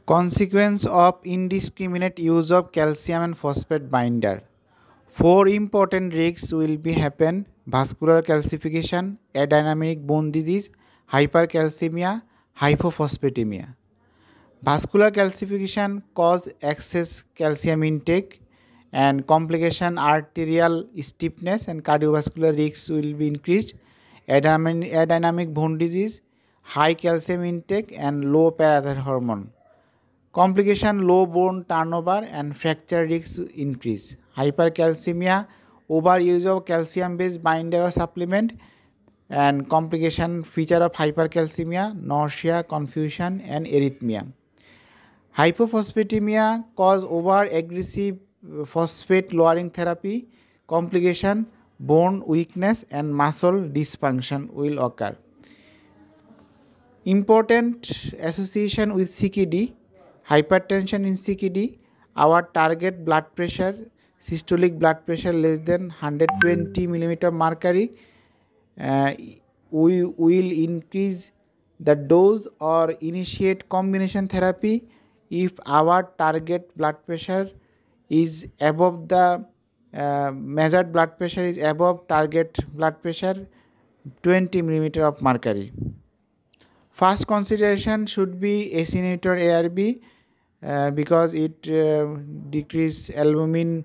Consequence of indiscriminate use of calcium and phosphate binder. Four important risks will be happen: vascular calcification, adynamic bone disease, hypercalcemia, hypophosphatemia. Vascular calcification cause excess calcium intake and complication arterial stiffness and cardiovascular risks will be increased. Adynamic bone disease, high calcium intake and low parathyroid hormone. Complication: low bone turnover and fracture risks increase. Hypercalcemia, overuse of calcium based binder or supplement, and complication feature of hypercalcemia, nausea, confusion and arrhythmia. Hypophosphatemia cause over aggressive phosphate lowering therapy. Complication: bone weakness and muscle dysfunction will occur. Important association with CKD: hypertension in CKD, our target blood pressure, systolic blood pressure less than 120 mm mercury. We will increase the dose or initiate combination therapy if our target blood pressure is above the measured blood pressure is above target blood pressure 20 mm of mercury. First consideration should be ACE inhibitor ARB because it decrease albuminuria.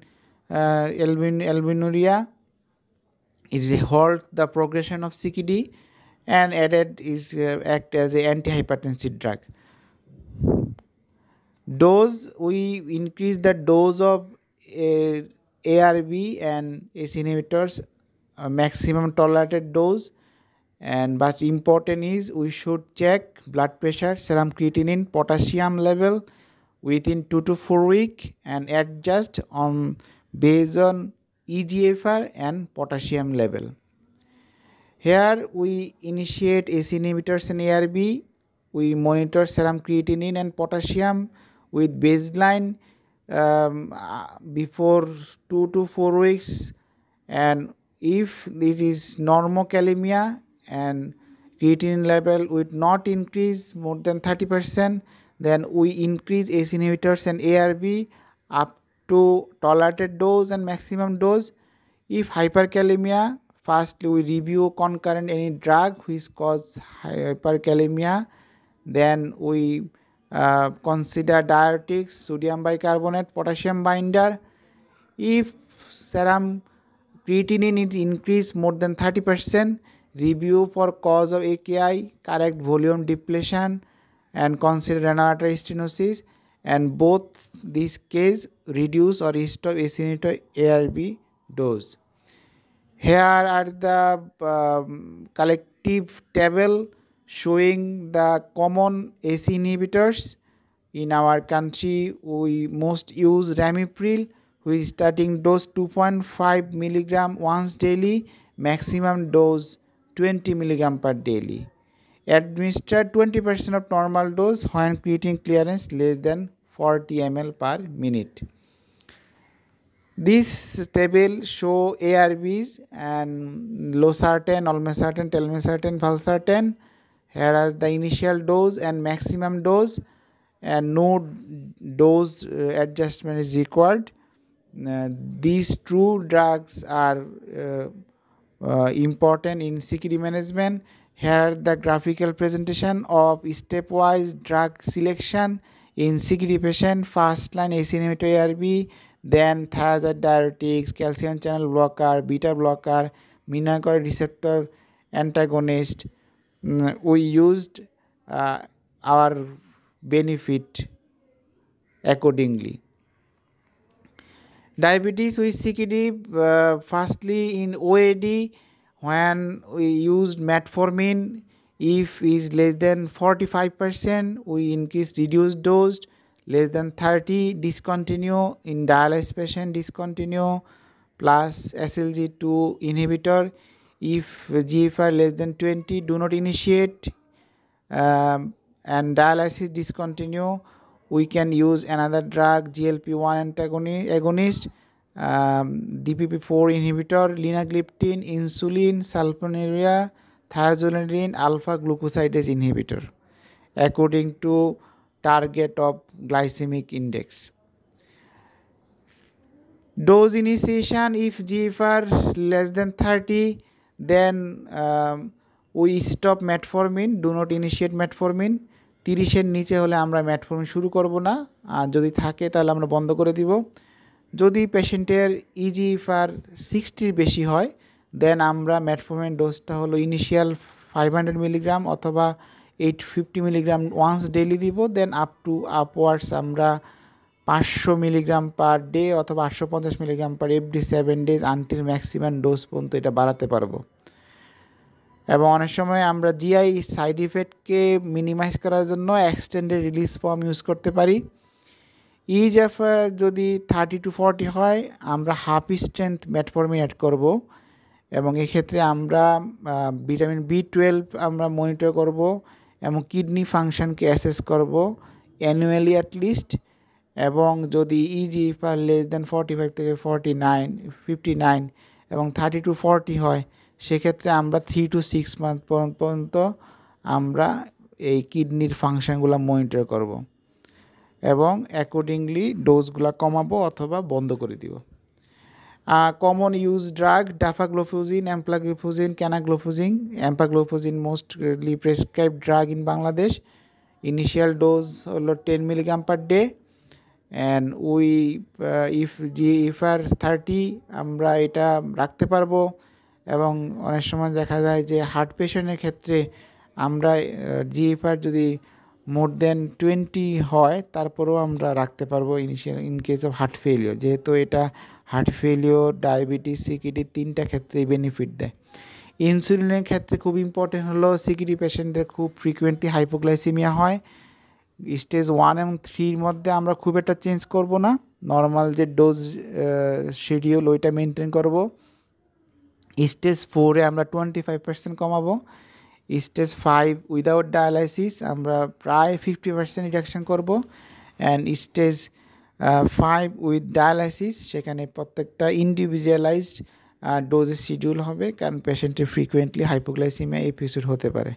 It halt the progression of CKD, and added is act as a antihypertensive drug. Dose: we increase the dose of ARB and ACE inhibitors maximum tolerated dose, and but important is we should check blood pressure, serum creatinine, potassium level within 2 to 4 weeks and adjust on based on EGFR and potassium level. Here we initiate ACE inhibitors and ARB. We monitor serum creatinine and potassium with baseline before 2 to 4 weeks, and if it is normokalemia and creatinine level would not increase more than 30%, then we increase ACE inhibitors and ARB up to tolerated dose and maximum dose. If hyperkalemia, firstly we review concurrent any drug which cause hyperkalemia, then we consider diuretics, sodium bicarbonate, potassium binder. If serum creatinine is increased more than 30%, review for cause of AKI, correct volume depletion and consider renal artery stenosis, and both these case reduce or stop ACE inhibitor ARB dose. Here are the collective table showing the common ACE inhibitors. In our country we most use Ramipril, which starting dose 2.5 mg once daily, maximum dose 20 mg per daily. Administer 20% of normal dose when creatinine clearance less than 40 ml per minute. This table show ARBs and losartan, olmesartan, telmisartan, valsartan. Here are the initial dose and maximum dose, and no dose adjustment is required. These two drugs are important in CKD management. Here the graphical presentation of stepwise drug selection in CKD patient. First line ACE inhibitor ARB, then thiazide diuretics, calcium channel blocker, beta blocker, mineralocorticoid receptor antagonist. We used our benefit accordingly. Diabetes with CKD, firstly in OAD, when we used metformin, if is less than 45%, we increase reduced dose, less than 30 discontinue, in dialysis patient discontinue, plus SLG2 inhibitor. If GFR less than 20, do not initiate, and dialysis discontinue. We can use another drug, GLP-1 agonist, DPP-4 inhibitor, linagliptin, insulin, sulfonylurea, thiazolidine, alpha glucosidase inhibitor according to target of glycemic index. Dose initiation, if GFR less than 30, then we stop metformin, do not initiate metformin. 30-এর নিচে হলে আমরা metformin শুরু করব না, আর যদি থাকে তাহলে আমরা বন্ধ করে দিব। যদি পেশেন্টের ইজিএফআর 60 বেশি হয়, দেন আমরা metformin ডোজটা হলো ইনিশিয়াল 500 মিলিগ্রাম অথবা 850 মিলিগ্রাম ওয়ান্স ডেইলি দিব, দেন আপওয়ার্ডস আমরা 500 মিলিগ্রাম পার ডে অথবা 850 milligram per every 7 days until maximum dose পর্যন্ত এটা বাড়াতে পারবো। এবং অনেক সময় আমরা জিআই সাইড ইফেক্টকে মিনিমাইজ করার জন্য এক্সটেন্ডেড রিলিজ ফর্ম ইউজ করতে পারি। ইজিএফআর যদি 30 to 40 হয়, আমরা হাফ স্ট্রেংথ মেটফরমিন অ্যাড করব, এবং এক্ষেত্রে আমরা ভিটামিন B12 আমরা মনিটর করব এবং কিডনি ফাংশনকে অ্যাসেস করব অ্যানুয়ালি অ্যাটলিস্ট। এবং যদি ইজিএফআর লেস দেন 45 থেকে 59 এবং 30 to 40 হয়, সেক্ষেত্রে আমরা 3 to 6 মান্থ পর্যন্ত আমরা এই কিডনির ফাংশনগুলো মনিটর করব এবং অ্যাকর্ডিংলি ডোজগুলো কমাবো অথবা বন্ধ করে দিব। Common use drug dapagliflozin, empagliflozin, canagliflozin. Empagliflozin mostly prescribed drug in Bangladesh. Initial dose হলো 10 milligram per day, and if GFR 30 আমরা এটা রাখতে পারবো। এবং অনেক সময় দেখা যায় যে হার্ট পেশেন্টের ক্ষেত্রে আমরা GFR যদি মোর দেন 20 হয়, তারপরেও আমরা রাখতে পারবো initial in case of heart failure, যেহেতু এটা হার্ট ফেলিওর, ডায়াবেটিস, সিকিডি 3টা ক্ষেত্রেই বেনিফিট দেয়। ইনসুলিনের ক্ষেত্রে খুব ইম্পর্টেন্ট হলো সিকিডি পেশেন্টদের খুব ফ্রিকুয়েন্টলি হাইপোগ্লাইসিমিয়া হয়। স্টেজ 1 এবং 3-র মধ্যে আমরা খুব একটা চেঞ্জ করব না, নর্মাল যে ডোজ শিডিউল ওইটা মেনটেন করব। স্টেজ 4-এ আমরা 25% কমাবো। স্টেজ 5 উইদাউট ডায়ালাইসিস আমরা প্রায় 50% রিডাকশন করব। অ্যান্ড স্টেজ 5 উইথ ডায়ালাইসিস, সেখানে প্রত্যেকটা ইন্ডিভিজুয়ালাইজড ডোজের শিডিউল হবে, কারণ পেশেন্টের ফ্রিকুয়েন্টলি হাইপোগ্লাইসিমিয়া এপিসোড হতে পারে।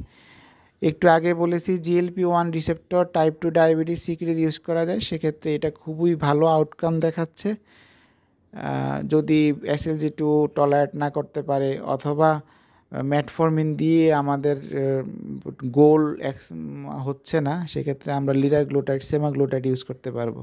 একটু আগে বলেছি GLP-1 receptor type 2 diabetes CKD use করা যায়, সেক্ষেত্রে এটা খুবই ভালো আউটকাম দেখাচ্ছে। যদি SLG2 টলারেট না করতে পারে অথবা মেটফরমিন দিয়ে আমাদের গোল হচ্ছে না, সেক্ষেত্রে আমরা লিরাগ্লুটাইড, সেমাগ্লুটাইড ইউজ করতে পারবো।